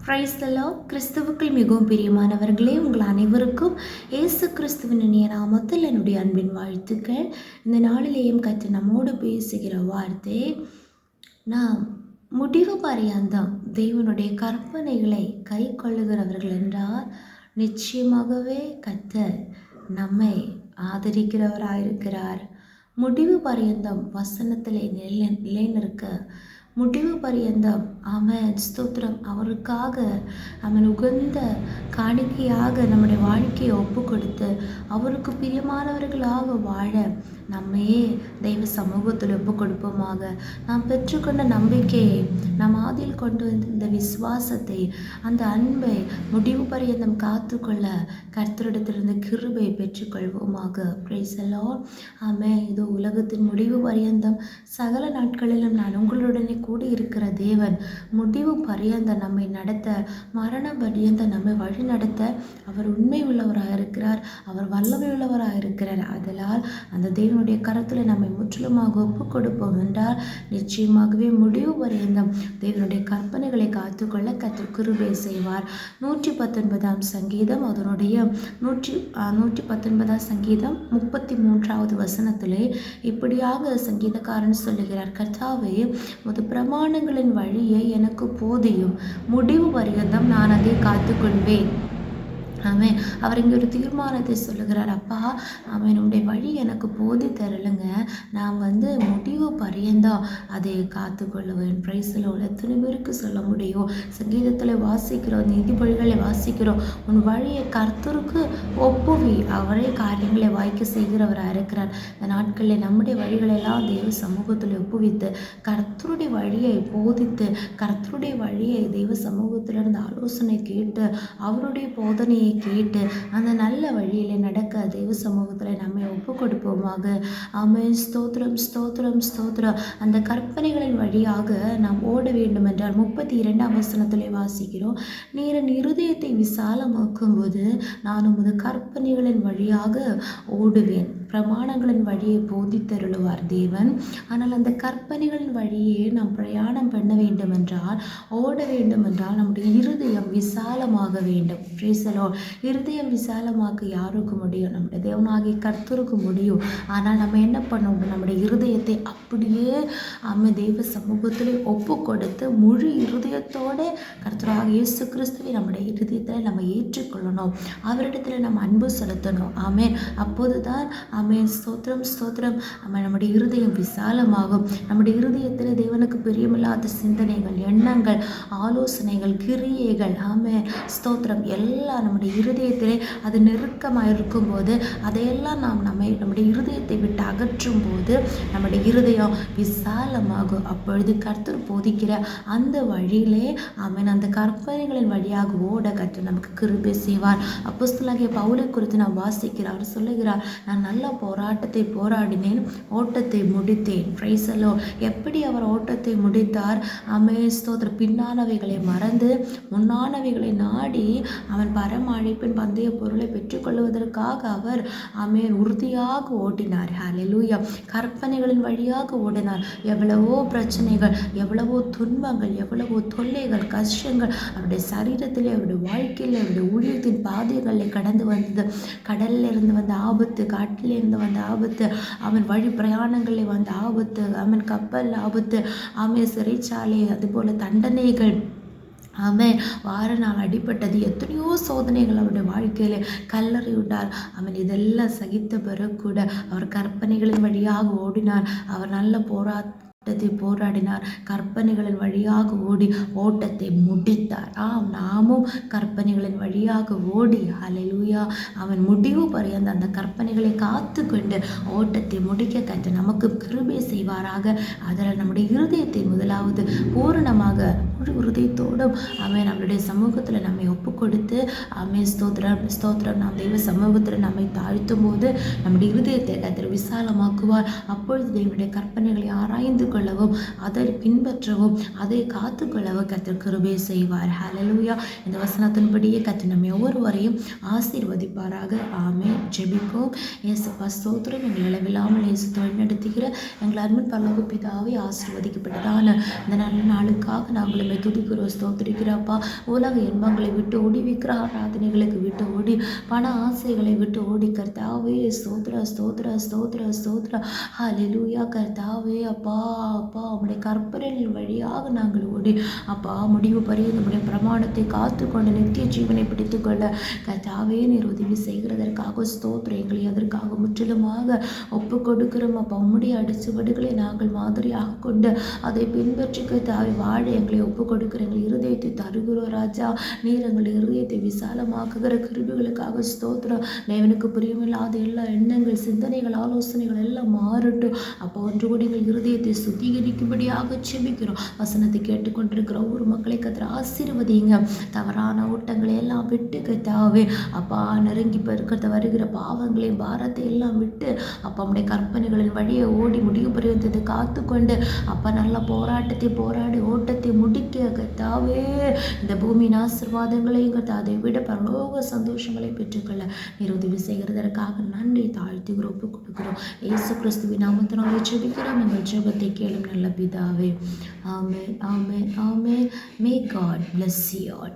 Praise the Lord. கிறிஸ்துவுக்குள் மிகவும் பிரியமானவர்களே, உங்கள் அனைவருக்கும் இயேசு கிறிஸ்துவின் இனிய நாமத்தில் என்னுடைய அன்பின் வாழ்த்துக்கள். இந்த நாளிலேயும் கர்த்தர் நம்மோடு பேசுகிற வார்த்தை, நாம் முடிவு பரியந்தம் தேவனுடைய கற்பனைகளை கை கொள்ளுகிறவர்கள் என்றால் நிச்சயமாகவே கர்த்தர் நம்மை ஆதரிக்கிறவராயிருக்கிறார். முடிவு பரியந்தம் வசனத்திலே நிலைநிற்க, முடிவு பரியந்தம் அவன் ஸ்தோத்திரம் அவருக்காக அவன் உகந்த காணிக்கையாக நம்முடைய வாழ்க்கையை ஒப்பு கொடுத்து அவருக்கு பிரியமானவர்களாக வாழ நம்மையே தெய்வ சமூகத்தில் ஒப்பு கொடுப்போமாக. நாம் பெற்றுக்கொண்ட நம்பிக்கையை, நாம் ஆதியில் கொண்டு வந்த இந்த விசுவாசத்தை, அந்த அன்பை முடிவு பரியந்தம் காத்துக்கொள்ள கர்த்தரிடத்திலிருந்து கிருபை பெற்றுக்கொள்வோமாக. Praise the Lord. ஆமென். இதோ உலகத்தின் முடிவு பரியந்தம் சகல நாட்களிலும் நான் உங்களுடனே கூடி இருக்கிற தேவன் முடிவு பரியந்த நம்மை நடத்த, மரண பரியந்த நம்மை வழி நடத்த அவர் உண்மை உள்ளவராக இருக்கிறார், அவர் வல்லமை உள்ளவராக இருக்கிறார். அதனால் அந்த தேவனுடைய கரத்தில் நம்மை முற்றிலுமாக ஒப்பு கொடுப்போம் என்றால் நிச்சயமாகவே முடிவு பரியந்தம் தேவனுடைய கற்பனைகளை காத்துக்கொள்ள கர்த்தர் கிருபை செய்வார். 119 சங்கீதம் அதனுடைய 119 சங்கீதம் 33வது வசனத்திலே இப்படியாக சங்கீதக்காரன் சொல்லுகிறார், கர்த்தாவே உமது பிரமாணங்களின் வழியை எனக்கு போதியும், முடிவு பரியந்தம் நான் அதை காத்துக்கொள்வேன். ஆமென். அவர் இங்கே ஒரு தீர்மானத்தை சொல்லுகிறார். அப்பா, அவன் உடைய வழி எனக்கு போதி தரலுங்க, நான் முடிவு பரியந்தம் அதை காத்துக்கொள்ளுவேன். பிரைஸில் எத்தனை பேருக்கு சொல்ல முடியும்? சங்கீதத்தில் வாசிக்கிறோம், நீதிபதிகளை வாசிக்கிறோம், உன் வழியை கர்த்தருக்கு ஒப்புவி, அவரே காரியங்களை வாய்க்க செய்கிறவராக இருக்கிறார். இந்த நாட்களில் நம்முடைய வழிகளெல்லாம் தெய்வ சமூகத்தில் ஒப்புவித்து கர்த்தருடைய வழியை போதித்து, கர்த்தருடைய வழியை தெய்வ சமூகத்திலிருந்து ஆலோசனை கேட்டு, அவருடைய போதனையை கேட்டு அந்த நல்ல வழியில நடக்க தெய்வ சமூகத்தில் நம்மை ஒப்பு கொடுப்போமாக. ஆமென். ஸ்தோத்திரம், ஸ்தோத்திரம், ஸ்தோத்திரம். அந்த கற்பனைகளின் வழியாக நாம் ஓட வேண்டும் என்றால் 32ஆம் வசனத்திலே வாசிக்கிறோம், நீர் என் இருதயத்தை விசாலமாக்கும் போது நான் உமது கற்பனைகளின் வழியாக ஓடுவேன். பிரமாணங்களின் வழியை போதித்தருளுவார் தேவன். ஆனால் அந்த கற்பனைகளின் வழியே நாம் பிரயாணம் பண்ண வேண்டும் என்றால், ஓட வேண்டும் என்றால் நம்முடைய இருதயம் விசாலமாக வேண்டும். Praise the Lord. இருதயம் விசாலமாக்க யாருக்கு முடியும்? நம்முடைய தேவனாகிய கர்த்தருக்கு முடியும். ஆனால் நம்ம என்ன பண்ணணும்? நம்முடைய இருதயத்தை அப்படியே தெய்வ சமூகத்திலே ஒப்பு கொடுத்து முழு இருதயத்தோட கர்த்தராக இயேசு கிறிஸ்துவை நம்முடைய இருதயத்தில் நம்ம ஏற்றுக்கொள்ளணும். அவரிடத்தில் நம்ம அன்பு செலுத்தணும். ஆமென். அப்போதுதான் ஆமென். ஸ்தோத்திரம், ஸ்தோத்திரம். நம்முடைய இருதயம் விசாலமாகும். நம்முடைய இருதயத்தில் தேவனுக்கு பிரியமில்லாத சிந்தனைகள், எண்ணங்கள், ஆலோசனைகள், கிரியைகள், ஆமென் ஸ்தோத்திரம் எல்லாம் நம்முடைய இருதயத்திலே அது நெருக்கமாக இருக்கும்போது அதையெல்லாம் நம்முடைய இருதயத்தை விட்டு அகற்றும் போது நம்முடைய இருதயம் விசாலமாகும். அப்பொழுது கர்த்தர் போதிக்கிற அந்த வழியிலே ஆமென் அந்த கற்பனைகளின் வழியாக ஓட கர்த்தர் நமக்கு கிருபை செய்வார். அப்போஸ்தலனாகிய பவுலை குறித்து நான் வாசிக்கிறார். அவர் சொல்லுகிறார், நான் நல்ல போராட்டத்தை போராடினேன், ஓட்டத்தை முடித்தேன். Praise the Lord. எப்படி அவர் ஓட்டத்தை முடித்தார்? ஆமென் ஸ்தோத்திரம். பின்னானவைகளை மறந்து முன்னானவைகளை நாடி அவன் பரம அழைப்பின் பந்தய பொருளை பெற்றுக்கொள்வதற்காக அவர் ஆமென் உறுதியாக ஓடினார். ஹல்லேலூயா. கற்பனைகளின் வழியாக ஓடினார். எவ்வளவோ பிரச்சனைகள், எவ்வளவோ துன்பங்கள், எவ்வளவோ தொல்லைகள், கஷ்டங்கள் அவருடைய சரீரத்திலே, அவருடைய வாழ்க்கையில், அவருடைய ஊழியத்தின் பாதைகளில் கடந்து வந்தது. கடலில் இருந்து வந்த ஆபத்து, காட்டில் இருந்து வந்த ஆபத்து, அவன் வழி பிரயாணங்களில் வந்த ஆபத்து, அவன் கப்பல் ஆபத்து, ஆமென் சிறைச்சாலை, அதுபோல தண்டனைகள், ஆமென் வார நாள் அடிப்பட்டது, எத்தனையோ சோதனைகள் அவருடைய வாழ்க்கையில் கல்லறை விட்டார். அவன் இதெல்லாம் சகித்த பிறகு கூட அவர் கற்பனைகளின் வழியாக ஓடினார். அவர் நல்ல போராடினார். கற்பனைகளின் வழியாக ஓடி ஓட்டத்தை முடித்தார். நாமும் கற்பனைகளின் வழியாக ஓடி ஹல்லேலூயா அவன் முடிவு பரியந்த அந்த கற்பனைகளை காத்து கொண்டு ஓட்டத்தை முடிக்க கற்று நமக்கு கிருபை செய்வாராக. அதனால் நம்முடைய இருதயத்தை முதலாவது பூரணமாக முழு இருதயத்தோடும் அவன் நம்மளுடைய சமூகத்தில் நம்மை ஒப்பு கொடுத்து ஆமென் ஸ்தோத்திரம், ஸ்தோத்திரம். நாம் தெய்வ சமூகத்தில் நம்மை தாழ்த்தும் போது நம்முடைய இருதயத்தை கர்த்தர் விசாலமாக்குவார். அப்பொழுது தேவனுடைய கற்பனைகளை ஆராய்ந்து கொள்ளவும் அதை பின்பற்றவும் அதை காத்துக்கொள்ளவும் கர்த்தர் கிருபை செய்வார். ஹல்லேலூயா. இந்த வசனத்தின்படியே கர்த்தர் நம்மை ஒவ்வொருவரையும் ஆசீர்வதிப்பாராக. ஆமென். ஜெபிப்போம். இயேசுப்பா ஸ்தோத்திரம். எங்களை அளவில்லாமல் இயேசு வழிநடத்துகிற எங்கள் அன்பின் பரலோக பிதாவே, ஆசீர்வதிக்கப்பட்டதான இந்த நல்ல நாளுக்காக நாங்கள் உம்மை துதிக்கிறோம், ஸ்தோத்திரிக்கிறப்பா. உலக இன்பங்களை விட்டு ஓடி, விக்கிர ஆராதனைகளுக்கு விட்டு ஓடி, பண ஆசைகளை விட்டு ஓடி கர்த்தாவே ஸ்தோத்திர ஸ்தோத்திர ஸ்தோத்திர ஸ்தோத்திர ஹல்லேலூயா. கர்த்தாவே அப்பா அப்பா உம்முடைய கற்பனையின் வழியாக நாங்கள் ஓடி அப்பா முடிவு பரிய நம்முடைய பிரமாணத்தை காத்துக்கொண்டு நித்திய ஜீவனை பிடித்துக்கொள்ள கர்த்தாவே நீர் உதவி செய்கிறதற்காக ஸ்தோத்திரம். எங்களை அதற்காக முற்றிலுமாக ஒப்பு கொடுக்கிறோம் அப்பா. உம்முடைய அடிச்சுவடுகளை நாங்கள் மாதிரியாக கொண்டு அதை பின்பற்றி கர்த்தாவே வாழ எங்களை ஒப்பு கொடுக்கிற எங்கள் இருதயத்தை தருகிறோம் ராஜா. நீர் எங்கள் இருதயத்தை விசாலமாக்குகிற கிருபைகளுக்காக ஸ்தோத்திரம். தேவனுக்கு பிரியமில்லாத எல்லா எண்ணங்கள், சிந்தனைகள், ஆலோசனைகள் எல்லாம் மாறட்டும் அப்போ. ஒன்று கூட எங்கள் இருதயத்தை சுத்திகரிக்கும்படியாக செபிக்கிறோம். வசனத்தை கேட்டுக்கொண்டிருக்கிற ஒவ்வொரு மக்களை கர்த்தர் ஆசீர்வதிங்க. தவறான ஓட்டங்களை எல்லாம் விட்டு கர்த்தாவே அப்பா நெருங்கி பெருக்கிறத வருகிற பாவங்களை பாரத்தை எல்லாம் விட்டு அப்பா உம்முடைய கற்பனைகளின் வழியை ஓடி முடிவு பரியந்தத்தை காத்துக்கொண்டு அப்பா நல்ல போராட்டத்தை போராடி ஓட்டத்தை முடிக்க கர்த்தாவே இந்த பூமியின் ஆசீர்வாதங்களையும் அதை விட பரலோக சந்தோஷங்களை பெற்றுக்கொள்ள நீர் உதவி செய்கிறதற்காக நன்றி தாழ்த்துகிறோம், ஒப்பு கொடுக்கிறோம். இயேசு கிறிஸ்துவின் நாமத்தினாலே ஜெபிக்கிறோம். எங்கள் ஜெபத்தை கேளும் நல்ல பிதாவே. ஆமென், ஆமென், ஆமென். May God bless you all.